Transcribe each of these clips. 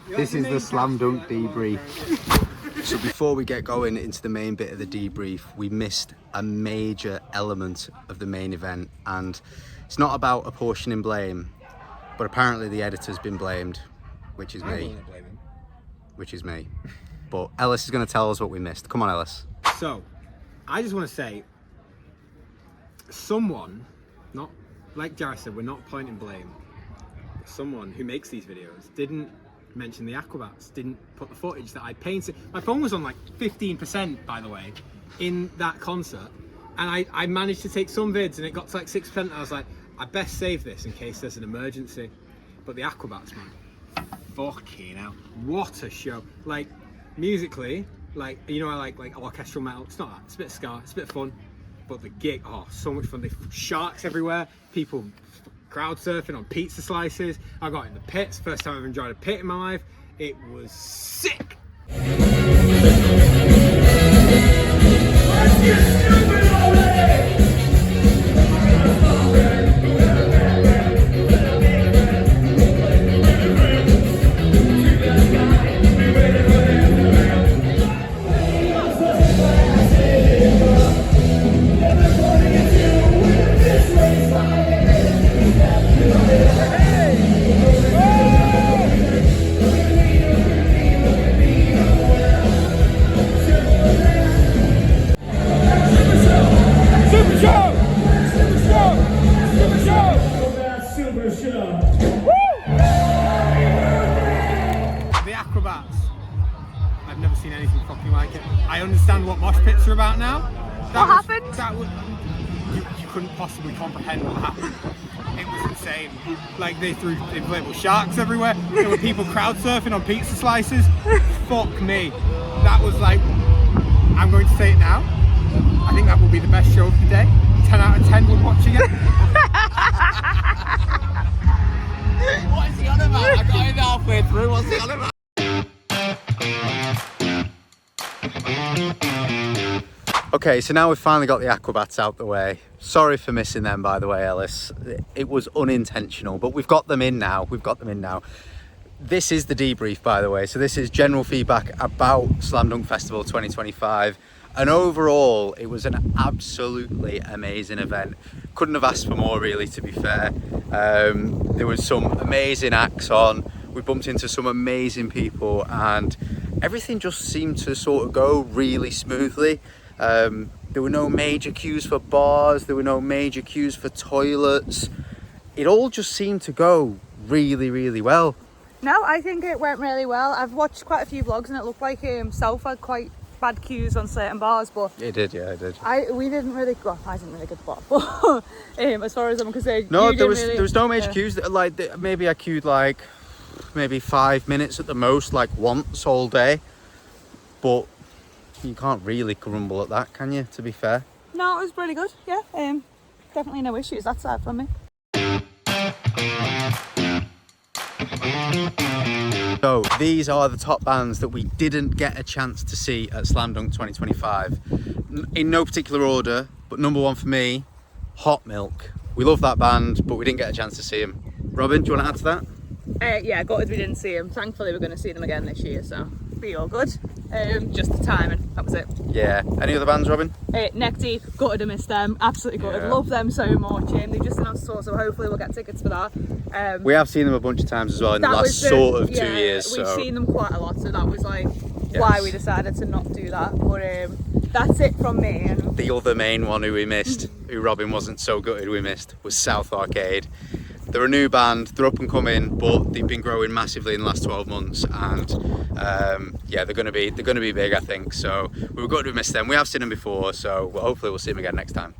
This is the slam dunk debrief. So before we get going into the main bit of the debrief, we missed a major element of the main event, and it's not about apportioning blame, but apparently the editor's been blamed, which is me. Which is me. But Ellis is going to tell us what we missed. Come on, Ellis. So, I just want to say, someone, not like Jared said, we're not pointing blame. Someone who makes these videos didn't mention the Aquabats, didn't put the footage that I painted. My phone was on like 15%, by the way, in that concert, and I managed to take some vids and it got to like 6%, and I was like, I best save this in case there's an emergency. But the Aquabats, man, fucking hell, what a show. Like, musically, like, you know, I like orchestral metal. It's not that, it's a bit of ska, it's a bit of fun, but the gig, oh, so much fun. There's sharks everywhere, people crowd surfing on pizza slices. I got in the pits, first time I've enjoyed a pit in my life. It was sick. The Aquabats, I've never seen anything fucking like it. I understand what mosh pits are about now. What happened? You couldn't possibly comprehend what happened. It was insane. Like, they threw inflatable sharks everywhere. There were people crowd surfing on pizza slices. Fuck me. That was like, I'm going to say it now, I think that will be the best show of the day. 10 out of 10 would watch again. What is he on about? I got in halfway through. What's he on about? Okay, so now we've finally got the Aquabats out the way. Sorry for missing them, by the way, Ellis. It was unintentional, but we've got them in now. This is the debrief, by the way. So this is general feedback about Slam Dunk Festival 2025. And overall, it was an absolutely amazing event. Couldn't have asked for more, really, to be fair. There was some amazing acts on. We bumped into some amazing people, and everything just seemed to sort of go really smoothly. There were no major queues for bars. There were no major queues for toilets. It all just seemed to go really, really well. No, I think it went really well. I've watched quite a few vlogs and it looked like South had quite bad queues on certain bars, but It did, yeah, it did. we didn't really. Well, I didn't really get the bar, but as far as I'm concerned, No, there was no major queues. Like, maybe I queued like maybe 5 minutes at the most, like once all day. But you can't really grumble at that, can you? To be fair. No, it was pretty good. Yeah, definitely no issues that side from me. So these are the top bands that we didn't get a chance to see at Slam Dunk 2025. In no particular order, but number one for me, Hot Milk. We love that band, but we didn't get a chance to see them. Robin, do you want to add to that? Yeah, gutted we didn't see them. Thankfully, we're going to see them again this year, so be all good. Just the timing, that was it. Yeah. Any other bands, Robin? Neck Deep, gutted to miss them. Absolutely gutted. Yeah. Love them so much. They just announced a tour, so hopefully we'll get tickets for that. We have seen them a bunch of times as well in the last sort of 2 years. We've so. seen them quite a lot, so that was like Yes. why we decided to not do that. But that's it from me. And The other main one who we missed, who Robin wasn't so gutted we missed, was South Arcade. They're a new band, they're up and coming, but they've been growing massively in the last 12 months, and yeah, they're gonna be big, I think. So we were good to miss them. We have seen them before, so hopefully we'll see them again next time.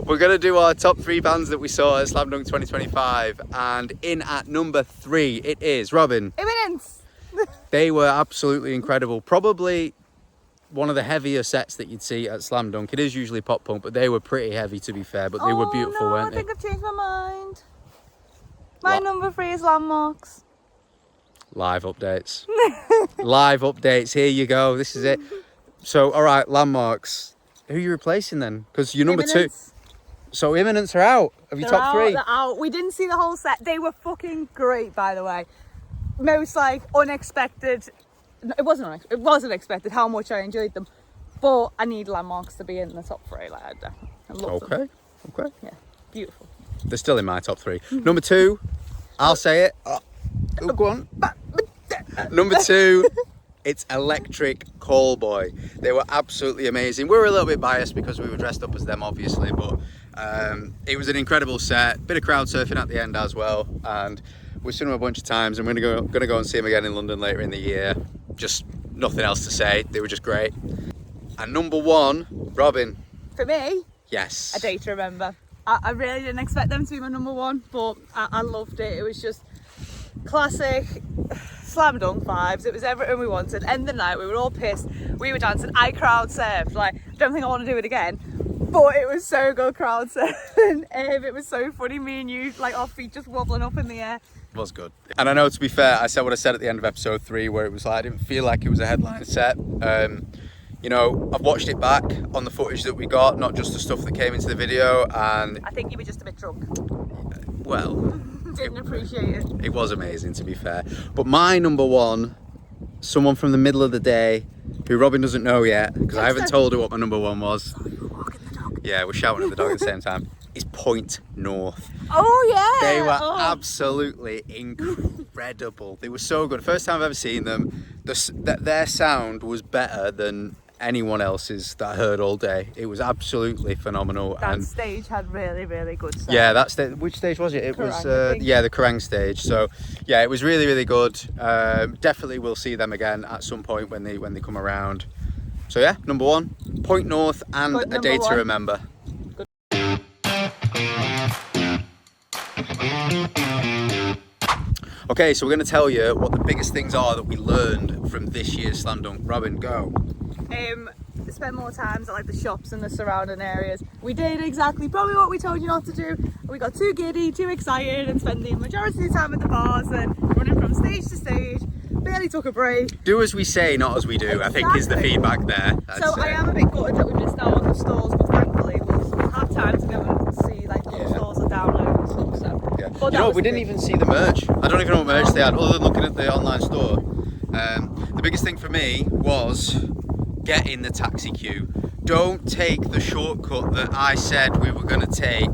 We're gonna do our top 3 bands that we saw at Slam Dunk 2025, and in at number 3 it is Robin. Imminence. They were absolutely incredible. Probably one of the heavier sets that you'd see at Slam Dunk. It is usually pop punk, but they were pretty heavy, to be fair, but they were beautiful, weren't they? I think I've changed my mind. My number 3 is Landmvrks. Live updates. Live updates, here you go, this is it. So, all right, Landmvrks. Who are you replacing then? Because you're number Imminence. 2. So Imminence are out of your They're top out, three. they're out. We didn't see the whole set. They were fucking great, by the way. Most like unexpected. It wasn't expected how much I enjoyed them. But I need Landmvrks to be in the top three. Like I love them. Okay. Yeah, beautiful. They're still in my top three. Number two, I'll say it. Oh, go on. Number two, it's Electric Callboy. They were absolutely amazing. We were a little bit biased because we were dressed up as them, obviously, but it was an incredible set. Bit of crowd surfing at the end as well, and we've seen them a bunch of times. And we're gonna go and see them again in London later in the year. Just nothing else to say. They were just great. And number one, Robin. For me, Yes. A Day to Remember. I really didn't expect them to be my number one, but I loved it. It was just classic slam dunk vibes. It was everything we wanted. End of the night, we were all pissed. We were dancing. I crowd surfed. Like, I don't think I want to do it again, but it was so good crowd surfing. It was so funny. Me and you, like, our feet just wobbling up in the air. Was good. And I know, to be fair, I said what I said at the end of episode 3, where it was like I didn't feel like it was a headline set. You know, I've watched it back on the footage that we got, not just the stuff that came into the video, and I think you were just a bit drunk. well, Didn't appreciate it. it was amazing, to be fair. But my number one, someone from the middle of the day who Robin doesn't know yet, because I haven't told her what my number one was. Walking the dog. Yeah, we're shouting at the dog at the same time. Is Point North. Oh yeah. They were absolutely incredible. They were so good. First time I've ever seen them. Their sound was better than anyone else's that I heard all day. It was absolutely phenomenal. That And stage had really, really good sound. yeah, which stage was it? It was Kerrang, I think. yeah, the Kerrang stage. So yeah, it was really, really good. Definitely we'll see them again at some point when they come around. So yeah, number one, Point North and Point A Day number to one. Remember. Okay, so we're going to tell you what the biggest things are that we learned from this year's Slam Dunk. Robin, go. Spend more times at like the shops and the surrounding areas. We did exactly probably what we told you not to do. We got too giddy, too excited, and spent the majority of the time at the bars and running from stage to stage. Barely took a break. Do as we say, not as we do, I think is the Exactly. feedback there. I'd So say. I am a bit gutted that we missed out on the stores, but thankfully we'll have time to go and see like what the stores are download and stuff. So Yeah. But You that know, was we the didn't big- even see the merch. I don't even know what merch they had, other than looking at the online store. The biggest thing for me was get in the taxi queue. Don't take the shortcut that I said we were going to take,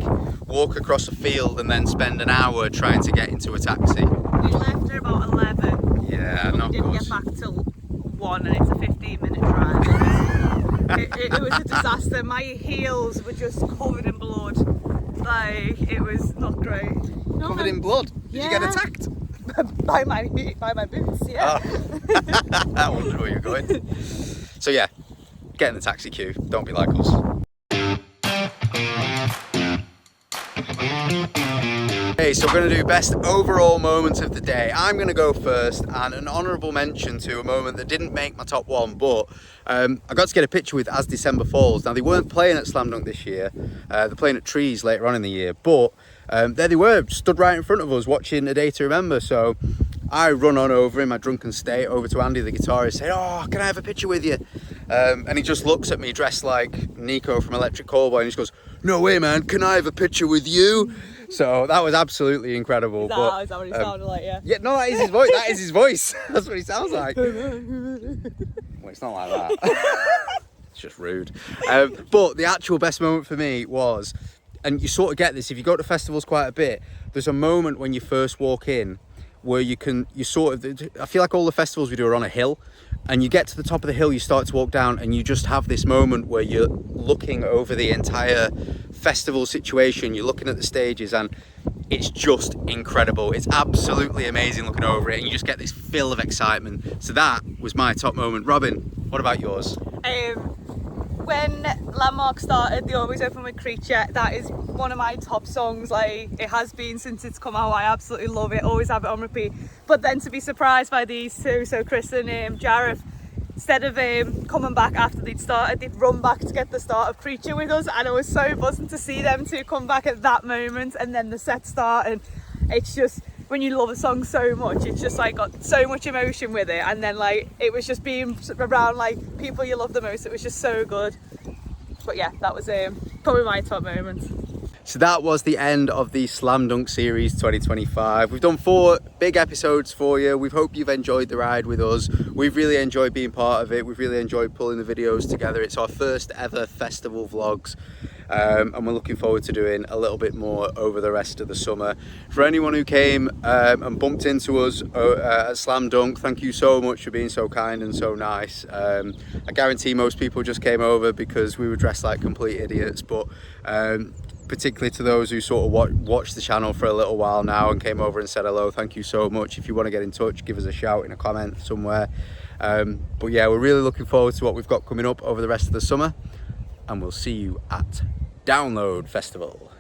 walk across a field and then spend an hour trying to get into a taxi. We left at about 11. Yeah, But not we didn't good. get back till 1 and it's a 15-minute drive. It was a disaster. My heels were just covered in blood. Like, it was not great. No, Covered in blood. Did you get Yeah. attacked? by my boots, yeah. Oh. I wondered where you were going. So yeah, get in the taxi queue. Don't be like us. Okay, so we're going to do best overall moments of the day. I'm going to go first, and an honourable mention to a moment that didn't make my top one, but I got to get a picture with As December Falls. Now, they weren't playing at Slam Dunk this year. They're playing at Trees later on in the year, but there they were, stood right in front of us watching A Day to Remember. So I run on over in my drunken state over to Andy, the guitarist, say, "Oh, can I have a picture with you?" And he just looks at me dressed like Nico from Electric Callboy, and he just goes, "No way, man, can I have a picture with you?" So that was absolutely incredible. Is that what he sounded like, yeah? Yeah, no, that is his voice. That is his voice. That's what he sounds like. Well, it's not like that. It's just rude. But the actual best moment for me was, and you sort of get this if you go to festivals quite a bit, there's a moment when you first walk in where you sort of, I feel like all the festivals we do are on a hill, and you get to the top of the hill, you start to walk down, and you just have this moment where you're looking over the entire festival situation, you're looking at the stages, and it's just incredible. It's absolutely amazing looking over it, and you just get this fill of excitement. So that was my top moment. Robin, what about yours? When Landmvrks started, they always open with Creature. That is one of my top songs. Like, it has been since it's come out. I absolutely love it. Always have it on repeat. But then to be surprised by these two, so Chris and Jareth, instead of coming back after they'd started, they'd run back to get the start of Creature with us, and it was so buzzing to see them two come back at that moment, and then the set start. And it's just, when you love a song so much, it's just like got so much emotion with it, and then like it was just being around like people you love the most. It was just so good. But yeah, that was probably my top moment. So that was the end of the Slam Dunk Series 2025. We've done 4 big episodes for you. We hope you've enjoyed the ride with us. We've really enjoyed being part of it. We've really enjoyed pulling the videos together. It's our first ever festival vlogs. And we're looking forward to doing a little bit more over the rest of the summer. For anyone who came and bumped into us at Slam Dunk, thank you so much for being so kind and so nice. I guarantee most people just came over because we were dressed like complete idiots, but particularly to those who sort of watched the channel for a little while now and came over and said hello, thank you so much. If you want to get in touch, give us a shout in a comment somewhere. But yeah, we're really looking forward to what we've got coming up over the rest of the summer, and we'll see you at Download Festival.